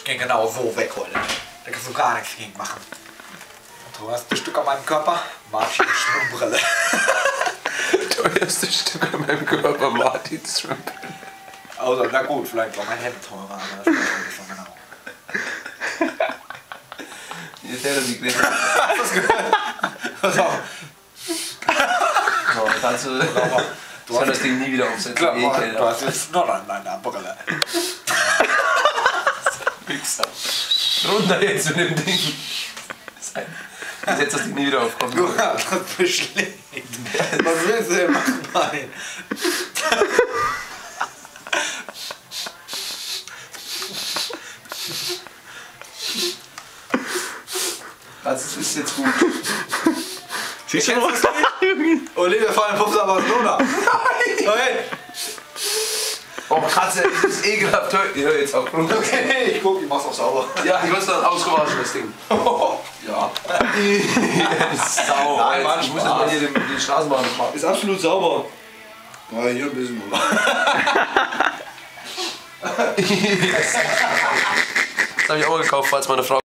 geht genau so weg heute. Da kannst du gar nichts gegen machen. Du hast ein Stück an meinem Körper, Martins Schwimmbrille. Teuerste Stück an meinem Körper, Martins Schwimmbrille. Also, na gut, vielleicht war mein Hemd teurer, aber das weiß ich nicht so genau. Jetzt hätte die Gläser. Hast du das gehört? Pass auf. So, kannst du soll das Ding nie wieder aufsetzen. Klar, du hast jetzt noch an deiner Brille. Wichser. Runter jetzt mit dem Ding. Setz das Ding nie wieder auf. Komm, Du hast das beschlägt. Was willst du denn machen, Mann? Das ist jetzt gut. Siehst du noch was? Olivia fallen Pups nach Barcelona. Nein! Oh Katze, das ist ekelhaft. Hör jetzt auf. Okay, ich guck, ich mach's auch sauber. Ja, ich muss dann ausgewaschen, das Ding. Ja. Sau. Nein, Mann, ich muss jetzt mal hier die Straßenbahn machen. Ist absolut sauber. Ja, hier ein bisschen. Das habe ich auch gekauft, falls meine Frau